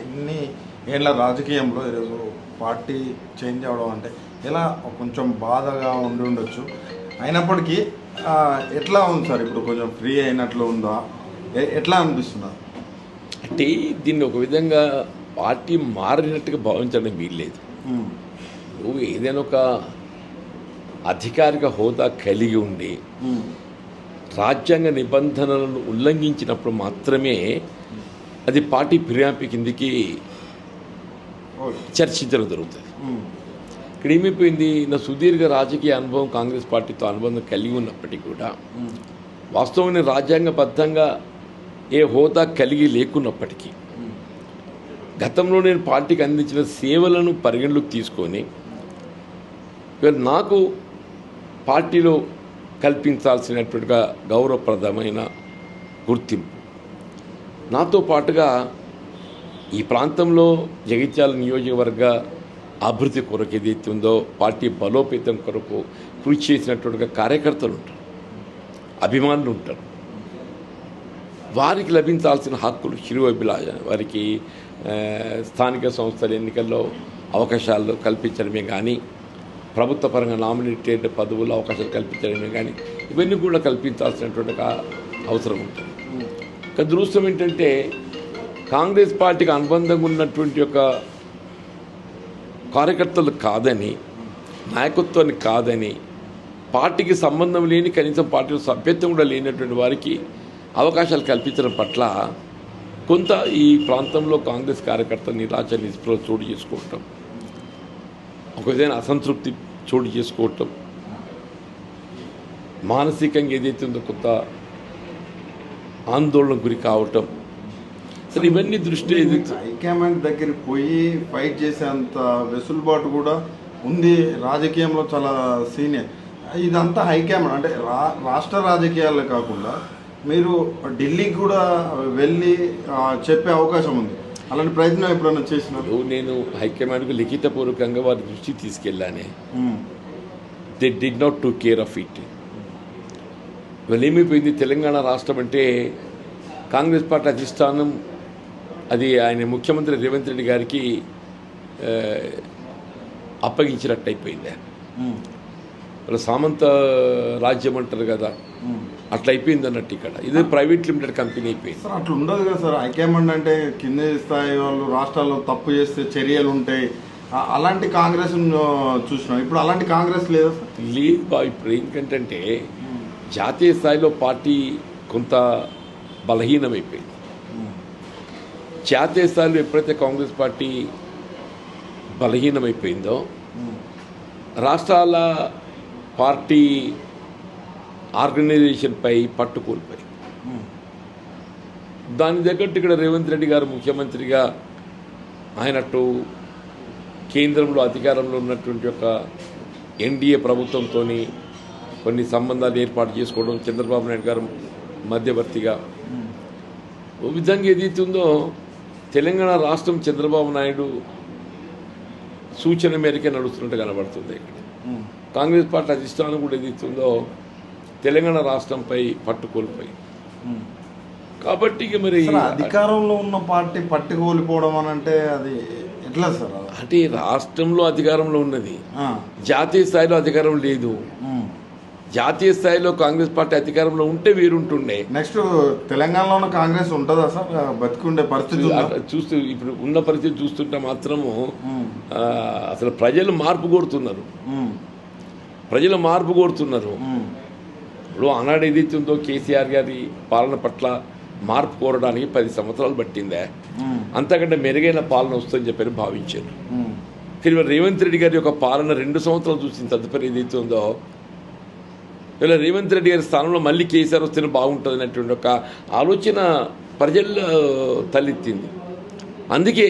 ఎన్ని ఏళ్ళ రాజకీయంలో ఈరోజు పార్టీ చేంజ్ అవ్వడం అంటే ఇలా కొంచెం బాధగా ఉండి ఉండొచ్చు. అయినప్పటికీ ఎట్లా ఉంది సార్, ఇప్పుడు కొంచెం ఫ్రీ అయినట్లు ఉందా, ఎట్లా అనిపిస్తున్నారు? అంటే దీన్ని ఒక విధంగా పార్టీ మారినట్టుగా భావించడం వీల్లేదు. నువ్వు ఏదైనా ఒక అధికారిక హోదా కలిగి ఉండి రాజ్యాంగ నిబంధనలను ఉల్లంఘించినప్పుడు మాత్రమే అది పార్టీ ఫిర్యాదు కిందికి చర్చించడం జరుగుతుంది. ఇక్కడ ఏమైపోయింది, నా సుదీర్ఘ రాజకీయ అనుభవం కాంగ్రెస్ పార్టీతో అనుబంధం కలిగి ఉన్నప్పటికీ కూడా వాస్తవంగా రాజ్యాంగబద్ధంగా ఏ హోదా కలిగి లేకున్నప్పటికీ గతంలో నేను పార్టీకి అందించిన సేవలను పరిగణలోకి తీసుకొని నాకు పార్టీలో కల్పించాల్సినట్టుగా గౌరవప్రదమైన గుర్తింపు, నాతో పాటుగా ఈ ప్రాంతంలో జగిత్యాల నియోజకవర్గ అభివృద్ధి కొరకు ఏదైతే ఉందో పార్టీ బలోపేతం కొరకు కృషి చేసినట్టుగా కార్యకర్తలు ఉంటారు, అభిమానులు ఉంటారు. వారికి లభించాల్సిన హక్కులు శిరువభిలాష వారికి స్థానిక సంస్థల ఎన్నికల్లో అవకాశాలు కల్పించడమే కానీ, ప్రభుత్వ పరంగా నామినేటెడ్ పదవుల్లో అవకాశాలు కల్పించడమే కానీ ఇవన్నీ కూడా కల్పించాల్సినటువంటి అవసరం ఉంటుంది. కానీ దురదృష్టం ఏంటంటే కాంగ్రెస్ పార్టీకి అనుబంధంగా ఉన్నటువంటి యొక్క కార్యకర్తలు కాదని, నాయకత్వాన్ని కాదని, పార్టీకి సంబంధం లేని కనీసం పార్టీలో సభ్యత్వం కూడా లేనటువంటి వారికి అవకాశాలు కల్పించడం పట్ల కొంత ఈ ప్రాంతంలో కాంగ్రెస్ కార్యకర్తలు నిరాశ నిస్పృహ చోటు చేసుకోవటం, ఒక విధమైన అసంతృప్తి చోటు చేసుకోవటం, మానసికంగా ఏదైతే ఉందో కొంత ఆందోళనకు గురి కావటం, సరే ఇవన్నీ దృష్టి హైకమాండ్ దగ్గరికి పోయి ఫైట్ చేసేంత వెసులుబాటు కూడా ఉంది రాజకీయంలో, చాలా సీనియర్. ఇదంతా హైకమాండ్ అంటే రాష్ట్ర రాజకీయాలే కాకుండా మీరు ఢిల్లీకి కూడా వెళ్ళి చెప్పే అవకాశం ఉంది. అలాంటి ప్రయత్నం ఎప్పుడైనా చేసినారు? నేను హైకమాండ్కు లిఖితపూర్వకంగా వారి దృష్టికి తీసుకెళ్ళానే. They did not take care of it. వాళ్ళు ఏమైపోయింది, తెలంగాణ రాష్ట్రం అంటే కాంగ్రెస్ పార్టీ అధిష్టానం అది ఆయన ముఖ్యమంత్రి రేవంత్ రెడ్డి గారికి అప్పగించినట్టు అయిపోయింది. వాళ్ళ సామంత రాజ్యం అంటారు కదా, అట్లా అయిపోయింది అన్నట్టు. ఇక్కడ ఇది ప్రైవేట్ లిమిటెడ్ కంపెనీ అయిపోయింది. సార్ అట్లా ఉండదు కదా సార్, హైకమాండ్ అంటే కింద స్థాయి వాళ్ళు రాష్ట్రాల్లో తప్పు చేస్తే చర్యలు ఉంటాయి. అలాంటి కాంగ్రెస్ చూసినాం, ఇప్పుడు అలాంటి కాంగ్రెస్ లేదా సార్? లేదు బా. ఇప్పుడు ఏంటంటే జాతీయ స్థాయిలో పార్టీ కొంత బలహీనమైపోయింది. జాతీయ స్థాయిలో ఎప్పుడైతే కాంగ్రెస్ పార్టీ బలహీనమైపోయిందో రాష్ట్రాల పార్టీ ఆర్గనైజేషన్పై పట్టు కోల్పోయి, దాని తగ్గట్టు ఇక్కడ రేవంత్ రెడ్డి గారు ముఖ్యమంత్రిగా ఆయనట్టు కేంద్రంలో అధికారంలో ఉన్నటువంటి ఒక ఎన్డీఏ ప్రభుత్వంతో కొన్ని సంబంధాలు ఏర్పాటు చేసుకోవడం, చంద్రబాబు నాయుడు గారు మధ్యవర్తిగా ఓ విధంగా ఏదైతే ఉందో తెలంగాణ రాష్ట్రం చంద్రబాబు నాయుడు సూచన మేరకే నడుస్తున్నట్టు కనబడుతుంది. ఇక్కడ కాంగ్రెస్ పార్టీ అధిష్టానం కూడా ఏదైతే ఉందో తెలంగాణ రాష్ట్రంపై పట్టు కోల్పోయి, కాబట్టి ఇక మరి అధికారంలో ఉన్న పార్టీ పట్టు కోల్పోవడం అని అంటే అది ఎట్లా సార్? అంటే రాష్ట్రంలో అధికారంలో ఉన్నది, జాతీయ స్థాయిలో అధికారం లేదు. జాతీయ స్థాయిలో కాంగ్రెస్ పార్టీ అధికారంలో ఉంటే వీరుంటుండే. నెక్స్ట్ తెలంగాణలో కాంగ్రెస్ ఉంటుందా సార్? బతికుండే పరిస్థితి చూస్తూ ఇప్పుడు ఉన్న పరిస్థితి చూస్తుంటే మాత్రము అసలు ప్రజలు మార్పు కోరుతున్నారు. ప్రజలు మార్పు కోరుతున్నారు. ఇప్పుడు ఆనాడు ఏదైతే ఉందో కేసీఆర్ గారి పాలన పట్ల మార్పు కోరడానికి 10 సంవత్సరాలు పట్టిందే. అంతకంటే మెరుగైన పాలన వస్తుందని చెప్పని భావించారు. కానీ రేవంత్ రెడ్డి గారి యొక్క పాలన 2 సంవత్సరాలు చూసిన తదుపరి ఏదైతే ఉందో ఇలా రేవంత్ రెడ్డి గారి స్థానంలో మళ్ళీ కేసీఆర్ వస్తేనే బాగుంటుంది అనేటువంటి ఒక ఆలోచన ప్రజల్లో తలెత్తింది. అందుకే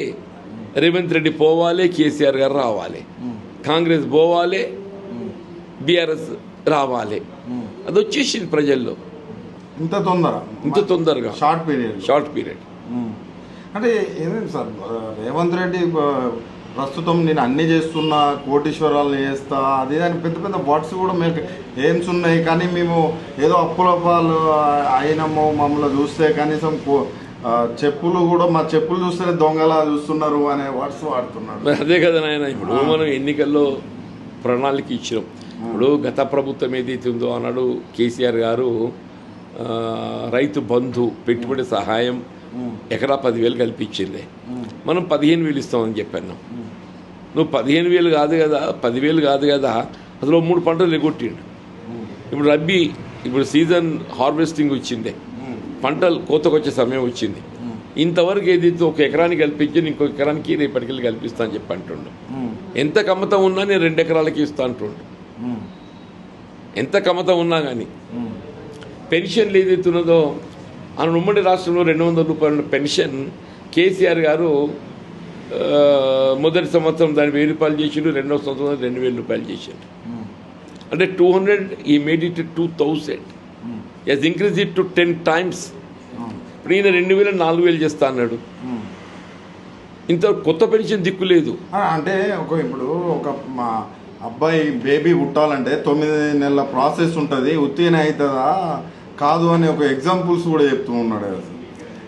రేవంత్ రెడ్డి పోవాలి, కేసీఆర్ గారు రావాలి, కాంగ్రెస్ పోవాలి, బీఆర్ఎస్ రావాలి, అది వచ్చేసింది ప్రజల్లో ఇంత తొందరగా షార్ట్ పీరియడ్. అంటే ఏమేమి సార్ రేవంత్ రెడ్డి ప్రస్తుతం నేను అన్నీ చేస్తున్నా, కోటీశ్వరాలను చేస్తా, అదే దాని పెద్ద పెద్ద వర్డ్స్ కూడా మీకు ఎయిమ్స్ ఉన్నాయి. కానీ మేము ఏదో అప్పుల పాలు అయినామో, మమ్మల్ని చూస్తే కనీసం చెప్పులు కూడా మా చెప్పులు చూస్తేనే దొంగలా చూస్తున్నారు అనే వర్డ్స్ వాడుతున్నాడు. మరి అదే కదా నాయన, ఇప్పుడు మనం ఎన్నికల్లో ప్రణాళిక ఇచ్చినాం. ఇప్పుడు గత ప్రభుత్వం ఏదైతే ఉందో అన్నాడు కేసీఆర్ గారు రైతు బంధు పెట్టుబడి సహాయం ఎకరా 10,000 కల్పించింది. మనం 15,000 ఇస్తామని చెప్పాను. నువ్వు 15,000 కాదు కదా, 10,000 కాదు కదా, అసలు 3 పంటలు ఎగొట్టిండు. ఇప్పుడు రబ్బీ, ఇప్పుడు సీజన్ హార్వెస్టింగ్ వచ్చింది, పంటలు కోతకొచ్చే సమయం వచ్చింది. ఇంతవరకు ఏదైతే ఒక ఎకరానికి కల్పించి ఇంకో ఎకరానికి రేపటికెళ్ళి కల్పిస్తా అని చెప్పి అంటుండు. ఎంత కమతం ఉన్నా నేను 2 ఎకరాలకి ఇస్తా అంటుండు. ఎంత కమతం ఉన్నా కానీ పెన్షన్లు ఏదైతే ఉన్నదో ఆ ఉమ్మడి రాష్ట్రంలో 200 రూపాయల పెన్షన్ కేసీఆర్ గారు మొదటి సంవత్సరం దాన్ని 1,000 రూపాయలు చేసిండు, రెండవ సంవత్సరం 2,000 రూపాయలు చేసిండు. అంటే 200 he made it 2,000. As increase it to 10 times. ఇప్పుడు ఈయన 2,000 4,000 చేస్తా అన్నాడు. ఇంత కొత్త పెన్షన్ దిక్కు లేదు. అంటే ఇప్పుడు ఒక మా అబ్బాయి బేబీ పుట్టాలంటే 9 నెలల ప్రాసెస్ ఉంటుంది, ఉత్తీర్ణ అవుతుందా కాదు అని ఒక ఎగ్జాంపుల్స్ కూడా చెప్తూ ఉన్నాడు.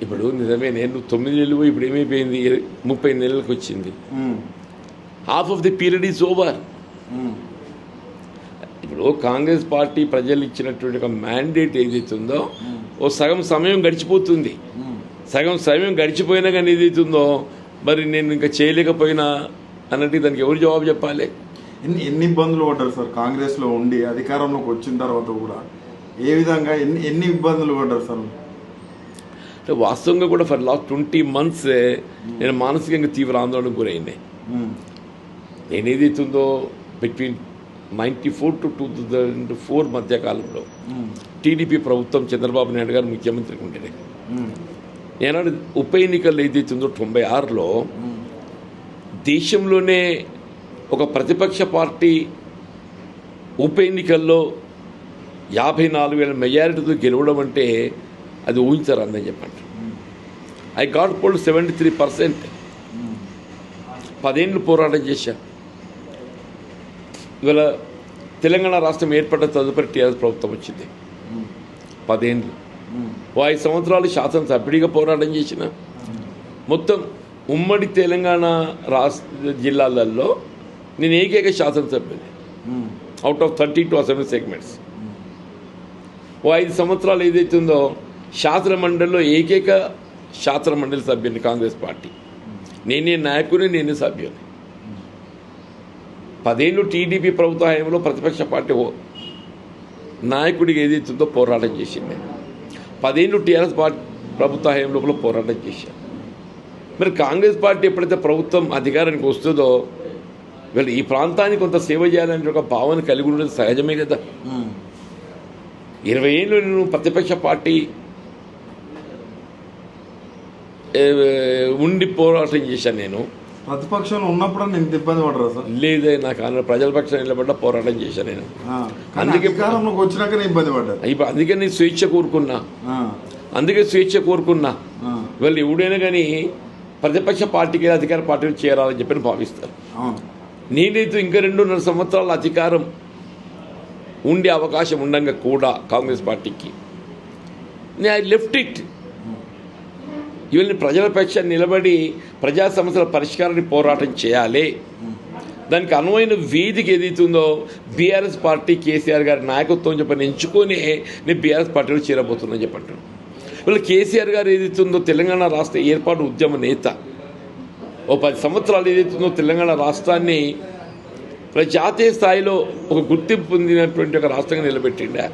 ఇప్పుడు నిజమే, నేను 9 నెలలు ఇప్పుడు ఏమైపోయింది, 30 నెలలకు వచ్చింది. Half of the period is over. ఇప్పుడు కాంగ్రెస్ పార్టీ ప్రజలు ఇచ్చినటువంటి ఒక మ్యాండేట్ ఏదైతుందో ఓ సగం సమయం గడిచిపోతుంది. సగం సమయం గడిచిపోయినా కానీ ఏదైతుందో మరి నేను ఇంకా చేయలేకపోయినా అన్నట్టు దానికి ఎవరు జవాబు చెప్పాలి? ఎన్ని ఇబ్బందులు పడ్డారు సార్ కాంగ్రెస్లో ఉండి అధికారంలోకి వచ్చిన తర్వాత కూడా? ఏ విధంగా ఎన్ని ఇబ్బందులు పడ్డారు సార్? అంటే వాస్తవంగా కూడా ఫర్ లాస్ట్ 20 months నేను మానసికంగా తీవ్ర ఆందోళనకు గురైనాయి. నేను ఏదైతుందో బిట్వీన్ 94 to 2004 మధ్యకాలంలో టీడీపీ ప్రభుత్వం చంద్రబాబు నాయుడు గారు ముఖ్యమంత్రికి ఉండేది. ఏనాడు ఉప ఎన్నికలు ఏదైతుందో 96లో దేశంలోనే ఒక ప్రతిపక్ష పార్టీ ఉప ఎన్నికల్లో 54,000 మెజారిటీతో గెలవడం అంటే అది ఊహించరాదని చెప్పండి. I got fold 73%. 10 ఏళ్ళు పోరాటం చేశా. ఇవాళ తెలంగాణ రాష్ట్రం ఏర్పడ్డ తదుపరి టీఆర్ఎస్ ప్రభుత్వం వచ్చింది. 10 ఏళ్ళు 5 సంవత్సరాలు శాసనసభ్యుడిగా పోరాటం చేసిన. మొత్తం ఉమ్మడి తెలంగాణ రాష్ట్ర జిల్లాలలో నేను ఏకైక శాసనసభ్యుని అవుట్ ఆఫ్ 32 అసెంబ్లీ సెగ్మెంట్స్. 5 సంవత్సరాలు ఏదైతుందో శాసన మండలిలో ఏకైక శాసన మండలి సభ్యుని కాంగ్రెస్ పార్టీ. నేనే నాయకుని, నేనే సభ్యుని. 10 ఏళ్ళు టీడీపీ ప్రభుత్వ హయాంలో ప్రతిపక్ష పార్టీ నాయకుడికి ఏదైతుందో పోరాటం చేసింది. 10 ఏళ్ళు టీఆర్ఎస్ పార్టీ ప్రభుత్వ హయాం లోపల పోరాటం చేశారు. మరి కాంగ్రెస్ పార్టీ ఎప్పుడైతే ప్రభుత్వం అధికారానికి వస్తుందో వీళ్ళు ఈ ప్రాంతానికి కొంత సేవ చేయాలనే ఒక భావన కలిగి ఉండడం సహజమే కదా. 20 ఏళ్ళు నేను ప్రతిపక్ష పార్టీ ఉండి పోరాటం చేశాను. నేను ప్రతిపక్షంలో ఉన్నప్పుడు నేను ఇబ్బంది పడరా సార్? లేదే, నాకు ప్రజల పక్షాన నిలబడ్డ పోరాటం చేశాను నేను. అందుకే వచ్చినాక ఇబ్బంది పడ్డా. ఇప్పుడు అందుకే నేను స్వేచ్ఛ కోరుకున్నా. వీళ్ళు ఎవడైనా కానీ ప్రతిపక్ష పార్టీకి అధికార పార్టీని చేరాలని చెప్పి భావిస్తారు. నేనైతే ఇంకా 2.5 సంవత్సరాల అధికారం ఉండే అవకాశం ఉండగా కూడా కాంగ్రెస్ పార్టీకి ఐ లెఫ్ట్ ఇట్. ఇవన్నీ ప్రజల పక్షాన్ని నిలబడి ప్రజా సమస్యల పరిష్కారాన్ని పోరాటం చేయాలి. దానికి అనువైన వేదిక ఏదైతుందో బీఆర్ఎస్ పార్టీ కేసీఆర్ గారి నాయకత్వం చెప్పని ఎంచుకొని నేను బీఆర్ఎస్ పార్టీలో చేరబోతున్నా చెప్పంటాను. వీళ్ళు కేసీఆర్ గారు ఏదైతుందో తెలంగాణ రాష్ట్ర ఏర్పాటు ఉద్యమ నేత. ఓ 10 సంవత్సరాలు ఏదైతుందో తెలంగాణ రాష్ట్రాన్ని జాతీయ స్థాయిలో ఒక గుర్తింపు పొందినటువంటి ఒక రాష్ట్రంగా నిలబెట్టిండా.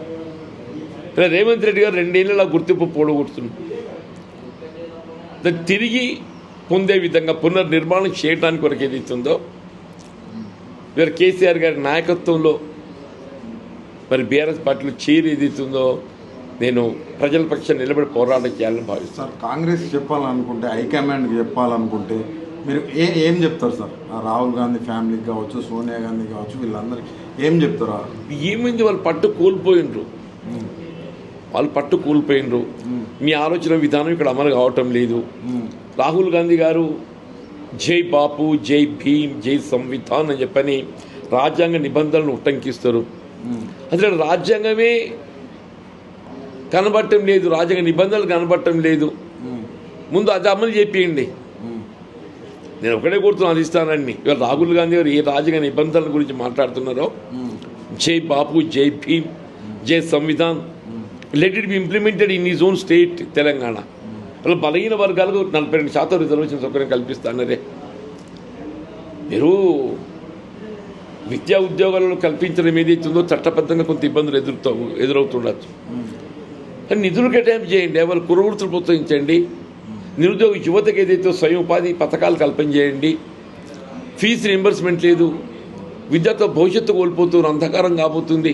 రేవంత్ రెడ్డి గారు 2 ఏళ్ళ గుర్తింపు పోడగొడుతుంది. దాన్ని తిరిగి పొందే విధంగా పునర్నిర్మాణం చేయడానికి వరకు ఏదైతుందో వీరు కేసీఆర్ గారి నాయకత్వంలో మరి బీఆర్ఎస్ పార్టీలో చేరి ఏదైతుందో నేను ప్రజల పక్షాన్ని నిలబడి పోరాటం చేయాలని భావిస్తాను. సార్ కాంగ్రెస్ చెప్పాలనుకుంటే, హైకమాండ్కి చెప్పాలనుకుంటే మీరు ఏం చెప్తారు సార్? రాహుల్ గాంధీ ఫ్యామిలీకి కావచ్చు, సోనియా గాంధీ కావచ్చు, వీళ్ళందరికీ ఏం చెప్తారా? ఏమైంది, వాళ్ళు పట్టు కోల్పోయినరు. మీ ఆలోచన విధానం ఇక్కడ అమలు కావటం లేదు. రాహుల్ గాంధీ గారు జై బాపు, జై భీమ్, జై సంవిధాన్ అని చెప్పని రాజ్యాంగ నిబంధనలను ఉట్టంకిస్తారు. అసలు రాజ్యాంగమే కనబడటం లేదు, రాజ్యాంగ నిబంధనలు కనబడటం లేదు. ముందు అది అమలు చేపియండి. నేను ఒకటే కోరుతున్నాను అధిష్టానాన్ని. ఇవాళ రాహుల్ గాంధీ గారు ఏ రాజకీయ నిబంధనల గురించి మాట్లాడుతున్నారో, జై బాపు, జై భీమ్, జై Samvidhan, let it be implemented in his own state Telangana. అలా బలహీన వర్గాలకు 42% రిజర్వేషన్ సౌకర్యం కల్పిస్తానరే. మీరు విద్యా ఉద్యోగాలను కల్పించడం ఏదైతుందో చట్టబద్ధంగా కొంత ఇబ్బందులు ఎదురవుతుండొచ్చు. కానీ నిధులు కేటాయింపు చేయండి, ఎవరు కురవృత్తులు ప్రోత్సహించండి, నిరుద్యోగ యువతకు ఏదైతే స్వయం ఉపాధి పథకాలు కల్పన చేయండి. ఫీజు రీంబర్స్మెంట్ లేదు, విద్యతో భవిష్యత్తు కోల్పోతున్నారు, అంధకారం కాబోతుంది.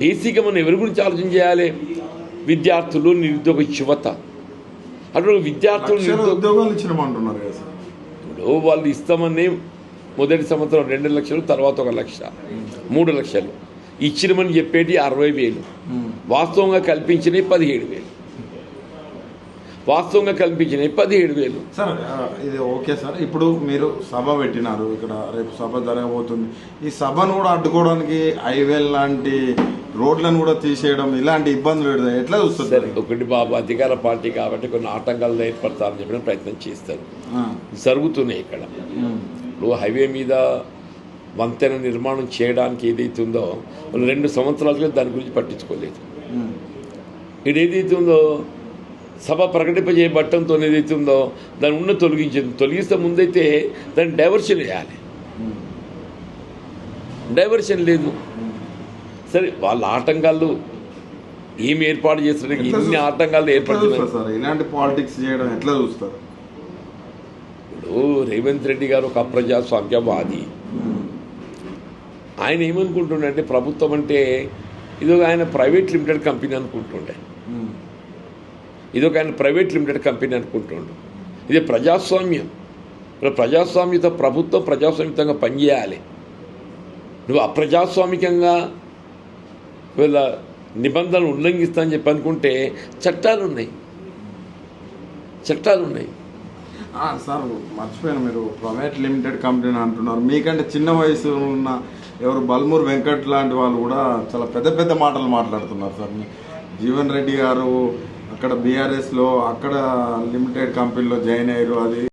బేసిక్గా మనం ఎవరి గురించి ఆలోచన చేయాలి? విద్యార్థులు, నిరుద్యోగ యువత. అటు విద్యార్థులు ఉద్యోగాలు ఇచ్చినామంటున్నారు కదా సార్. ఇప్పుడు వాళ్ళు ఇస్తామని మొదటి సంవత్సరం 2 లక్షలు, తర్వాత 1 లక్ష, 3 లక్షలు ఇచ్చినమని చెప్పేటి 60,000, వాస్తవంగా కల్పించినవి 17,000. వాస్తవంగా కల్పించినవి 17,000. సార్ ఇది ఓకే సార్. ఇప్పుడు మీరు సభ పెట్టినారు, ఇక్కడ రేపు సభ జరగబోతుంది. ఈ సభను కూడా అడ్డుకోవడానికి హైవేల్ లాంటి రోడ్లను కూడా తీసేయడం, ఇలాంటి ఇబ్బందులు ఎట్లా చూస్తారు? ఒకటి బాబు, అధికార పార్టీ కాబట్టి కొన్ని ఆటంకాలు ఏర్పడతారని చెప్పిన ప్రయత్నం చేస్తారు, జరుగుతున్నాయి ఇక్కడ. ఇప్పుడు హైవే మీద వంతెన నిర్మాణం చేయడానికి ఏదైతుందో వాళ్ళు 2 సంవత్సరాలుగా దాని గురించి పట్టించుకోలేదు. ఇక్కడ ఏదైతుందో సభ ప్రకటింపజేయబట్టంతో ఏదైతుందో దాన్ని ఉన్న తొలగిస్తే ముందైతే దాన్ని డైవర్షన్ వేయాలి. డైవర్షన్ లేదు. సరే, వాళ్ళ ఆటంకాలు ఏమి ఏర్పాటు చేస్తారు, ఎన్ని ఆటంకాలు ఏర్పడుతున్నాయి. ఇలాంటి పాలిటిక్స్ చేయడం ఎట్లా చూస్తారు? ఇప్పుడు రేవంత్ రెడ్డి గారు ఒక అప్రజాస్వామ్యవాది. ఆయన ఏమనుకుంటుండే, ప్రభుత్వం అంటే ఇదొక ఆయన ప్రైవేట్ లిమిటెడ్ కంపెనీ అనుకుంటుండే, ఇదొక ఆయన ప్రైవేట్ లిమిటెడ్ కంపెనీ అనుకుంటుండు. ఇది ప్రజాస్వామ్యం. ప్రజాస్వామ్యత ప్రభుత్వం ప్రజాస్వామ్యంగా పనిచేయాలి. నువ్వు అప్రజాస్వామికంగా వీళ్ళ నిబంధనలు ఉల్లంఘిస్తా అని చెప్పి అనుకుంటే చట్టాలు ఉన్నాయి. సార్ మర్చిపోయాను, మీరు ప్రైవేట్ లిమిటెడ్ కంపెనీ అంటున్నారు. మీకంటే చిన్న వయసు ఉన్న ఎవరు బల్మూర్ వెంకట్ లాంటి వాళ్ళు కూడా చాలా పెద్ద పెద్ద మాటలు మాట్లాడుతున్నారు సార్. జీవన్ రెడ్డి గారు అక్కడ బీఆర్ఎస్లో అక్కడ లిమిటెడ్ కంపెనీలో జాయిన్ అయ్యారు. అది